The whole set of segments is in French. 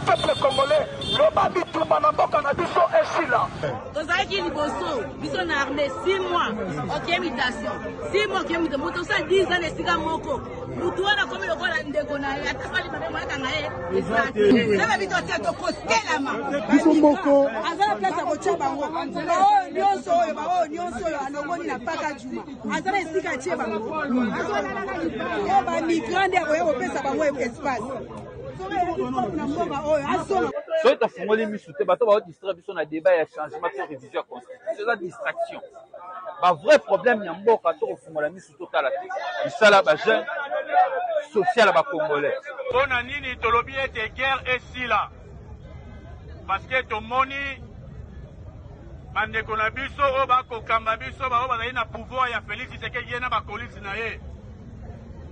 Peuple congolais, le babi tout manamboka na biso esila. Tozaki liboso, biso na armée 6 mois, ok imitation. 6 mois ok imitation, moto sa 10 ans esika moko. Mutu wana komi lokola ndeko na ye, atakali mame mwaka na ye. Saba bito tia toko telama. Biso moko. Azala place ya kotia bango. Bao nyonso oyo, bao nyonso oyo alongoni na paka juma. Azala esika tie bango. Azala na lipa. Ba migrant ya boya kopesa bango espace. Soit tu as fait misute, tu as distribution na débat et changement de révision constitutionnelle. C'est la distraction. Le vrai problème, il y a un bon quand on fait la misute totale. Et ça là, bah jeune social à congolais. On a nini tolobi de guerre et si là. Parce que ton money, bande konabiso, oba kokambabiso, ba oba na pouvoir ya Félix Tshisekedi yena ba kolisi na ye.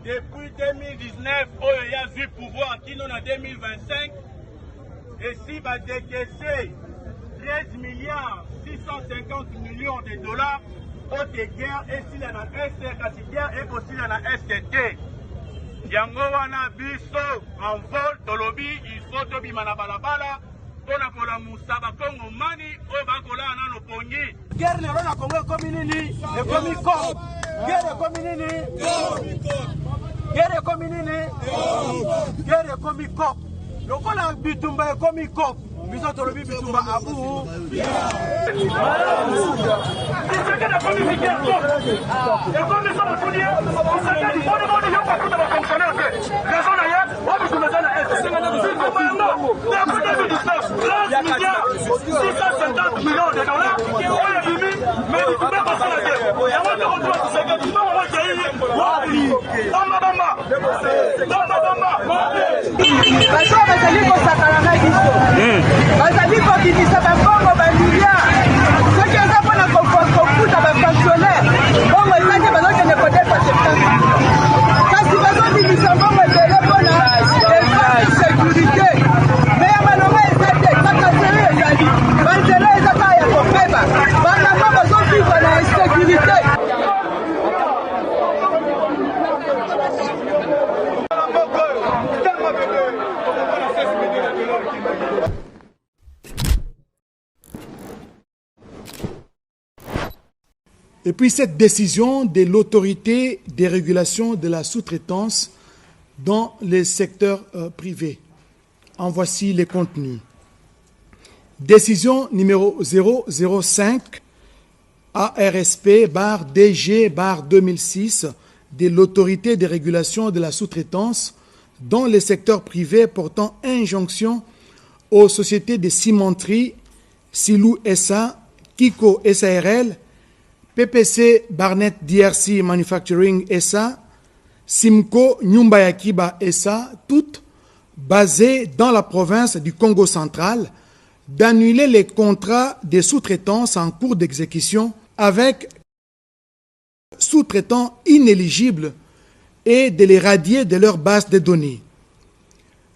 Depuis 2019, il y a vu pouvoir qui nous en 2025. Et si va décaisser 13 milliards 650 millions de dollars pour des guerres et si la ST, quand il y a et aussi la STT. Yango wana biso en vol tolobi il faut tobi manabalabala pona kola musaba kongo mani o bakola na no pongi. Guerre na Congo comme nini et comme corps. Guerre comme nini. Guerre comme nini. Guerre comme corps. Lokola bitumba comme corps. Biso tolobi bitumba abu. Et puis cette décision de l'autorité des régulations de la sous-traitance dans les secteurs privés. En voici les contenus. Décision numéro 005 ARSP/DG/2006 de l'autorité des régulations de la sous-traitance dans les secteurs privés portant injonction aux sociétés de cimenterie Silou SA, Kiko SARL, PPC Barnett DRC Manufacturing SA, Simco Nyumba Yakiba SA, toutes basées dans la province du Congo central, d'annuler les contrats de sous-traitance en cours d'exécution avec sous-traitants inéligibles et de les radier de leur base de données.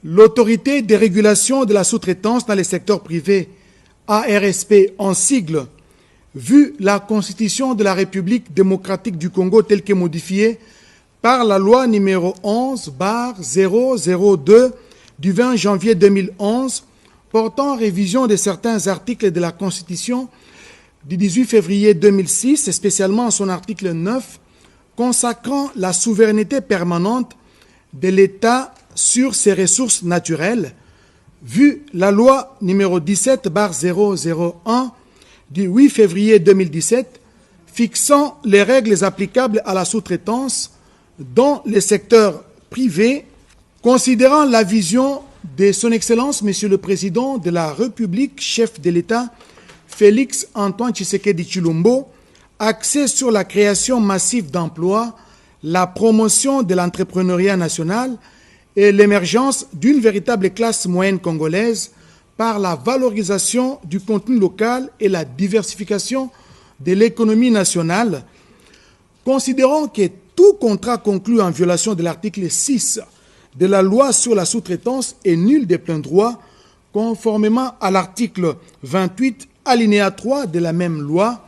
L'autorité de régulation de la sous-traitance dans les secteurs privés, ARSP en sigle, vu la Constitution de la République démocratique du Congo telle que modifiée par la loi numéro 11/002 du 20 janvier 2011 portant révision de certains articles de la Constitution du 18 février 2006, et spécialement son article 9, consacrant la souveraineté permanente de l'État sur ses ressources naturelles, vu la loi numéro 17/001 du 8 février 2017, fixant les règles applicables à la sous-traitance dans les secteurs privés, considérant la vision de son Excellence, Monsieur le Président de la République, chef de l'État, Félix Antoine Tshisekedi Tshilombo, axé sur la création massive d'emplois, la promotion de l'entrepreneuriat national et l'émergence d'une véritable classe moyenne congolaise par la valorisation du contenu local et la diversification de l'économie nationale, considérant que tout contrat conclu en violation de l'article 6 de la loi sur la sous-traitance est nul de plein droit, conformément à l'article 28, alinéa 3 de la même loi,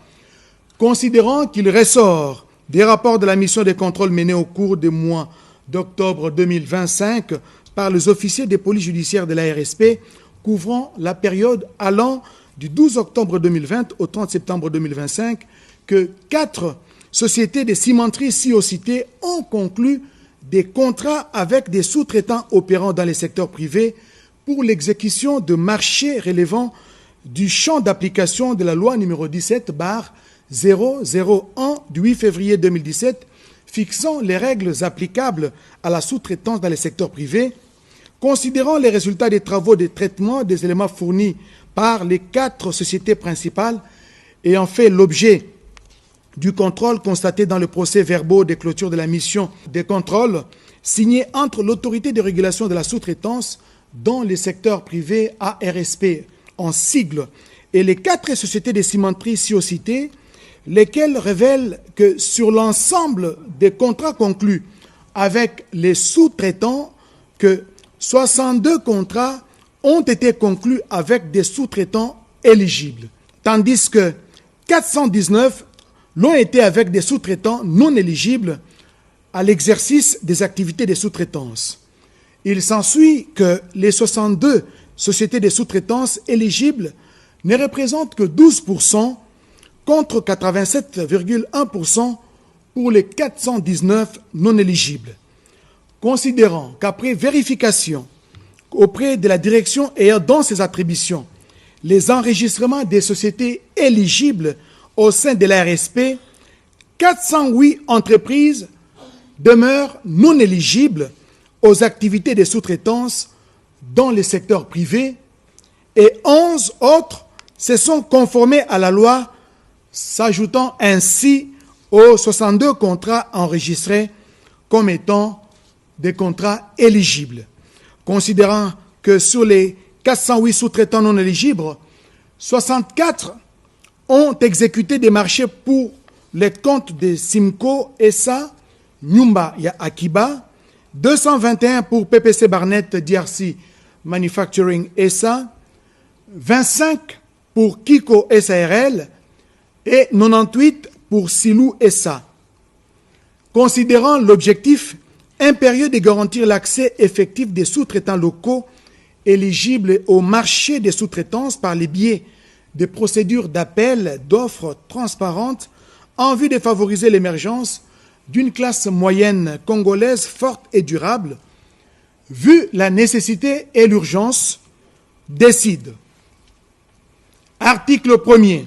considérant qu'il ressort des rapports de la mission de contrôle menée au cours du mois d'octobre 2025 par les officiers de police judiciaire de la RSP, couvrant la période allant du 12 octobre 2020 au 30 septembre 2025, que 4 sociétés de cimenterie ci-citées ont conclu des contrats avec des sous-traitants opérant dans les secteurs privés pour l'exécution de marchés relevant du champ d'application de la loi numéro 17/001 du 8 février 2017 fixant les règles applicables à la sous-traitance dans les secteurs privés, considérant les résultats des travaux de traitement des éléments fournis par les 4 sociétés principales ayant fait l'objet du contrôle constaté dans le procès-verbaux de clôture de la mission de contrôle signé entre l'autorité de régulation de la sous-traitance dans les secteurs privés ARSP en sigle et les 4 sociétés de cimenterie ci-citées, lesquelles révèlent que sur l'ensemble des contrats conclus avec les sous-traitants, que 62 contrats ont été conclus avec des sous-traitants éligibles, tandis que 419 l'ont été avec des sous-traitants non éligibles à l'exercice des activités de sous-traitance. Il s'ensuit que les 62 sociétés de sous-traitance éligibles ne représentent que 12% contre 87,1% pour les 419 non éligibles. Considérant qu'après vérification auprès de la direction ayant dans ses attributions les enregistrements des sociétés éligibles au sein de la RSP, 408 entreprises demeurent non éligibles aux activités de sous-traitance dans les secteurs privés et 11 autres se sont conformés à la loi, s'ajoutant ainsi aux 62 contrats enregistrés comme étant des contrats éligibles. Considérant que sur les 408 sous-traitants non éligibles, 64 ont exécuté des marchés pour les comptes de Simco, SA, Nyumba ya Akiba, 221 pour PPC Barnett DRC Manufacturing SA, 25 pour Kiko SARL et 98 pour Silou SA. Considérant l'objectif impérieux de garantir l'accès effectif des sous-traitants locaux éligibles au marché des sous-traitances par les biais des procédures d'appel d'offres transparentes en vue de favoriser l'émergence d'une classe moyenne congolaise forte et durable, vu la nécessité et l'urgence, décide. Article 1er.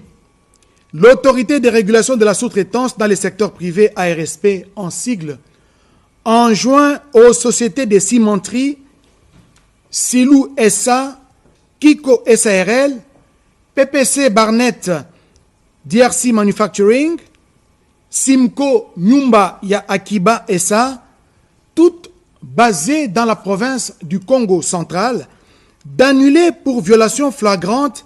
L'autorité de régulation de la sous-traitance dans les secteurs privés ARSP en sigle enjoint aux sociétés de cimenterie Silou SA, Kiko SARL, PPC Barnett DRC Manufacturing, Simco Nyumba ya Akiba SA, toutes basées dans la province du Congo central, d'annuler pour violation flagrante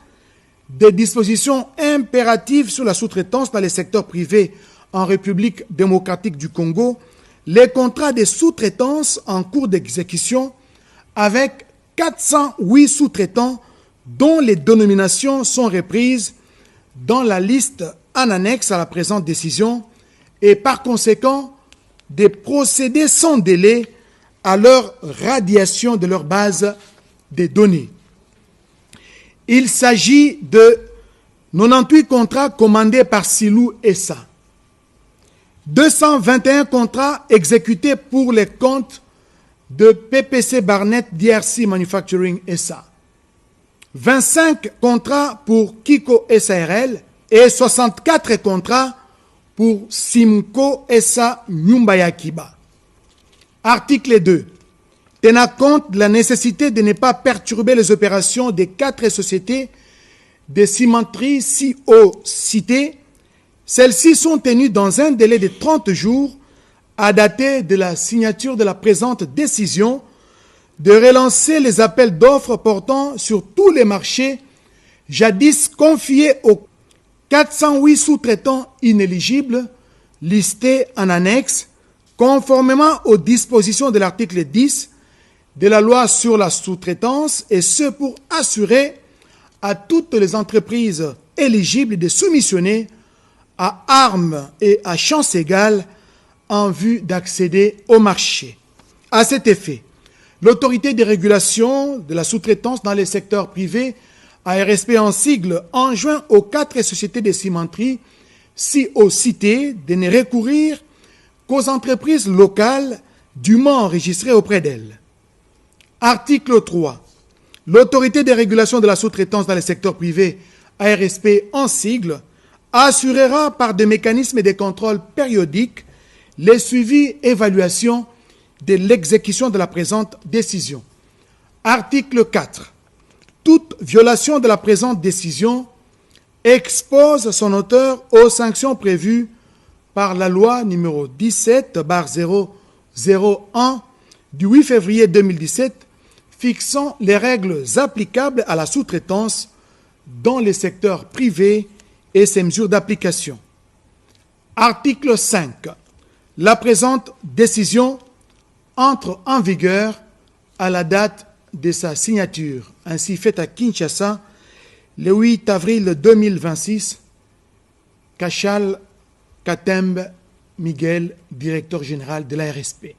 des dispositions impératives sur la sous-traitance dans les secteurs privés en République démocratique du Congo, les contrats de sous-traitance en cours d'exécution avec 408 sous-traitants dont les dénominations sont reprises dans la liste en annexe à la présente décision et par conséquent des procédés sans délai à leur radiation de leur base de données. Il s'agit de 98 contrats commandés par Silou SA, 221 contrats exécutés pour les comptes de PPC Barnett DRC Manufacturing SA, 25 contrats pour Kiko SARL et 64 contrats pour Simco SA Nyumba ya Akiba. Article 2. Tenant compte de la nécessité de ne pas perturber les opérations des 4 sociétés de cimenterie ci-citées, celles-ci sont tenues dans un délai de 30 jours à dater de la signature de la présente décision de relancer les appels d'offres portant sur tous les marchés jadis confiés aux 408 sous-traitants inéligibles listés en annexe conformément aux dispositions de l'article 10 de la loi sur la sous-traitance, et ce pour assurer à toutes les entreprises éligibles de soumissionner à armes et à chance égale en vue d'accéder au marché. À cet effet, l'autorité de régulation de la sous-traitance dans les secteurs privés, ARSP en sigle, enjoint aux 4 sociétés de cimenterie ci-citées de ne recourir qu'aux entreprises locales dûment enregistrées auprès d'elles. Article 3. L'autorité de régulation de la sous-traitance dans les secteurs privés, ARSP en sigle, assurera par des mécanismes de contrôle périodiques les suivis et évaluations de l'exécution de la présente décision. Article 4. Toute violation de la présente décision expose son auteur aux sanctions prévues par la loi numéro 17/001 du 8 février 2017 fixant les règles applicables à la sous-traitance dans les secteurs privés et ses mesures d'application. Article 5. La présente décision entre en vigueur à la date de sa signature, ainsi faite à Kinshasa le 8 avril 2026. Kachal Katembe Miguel, directeur général de l'ARSP.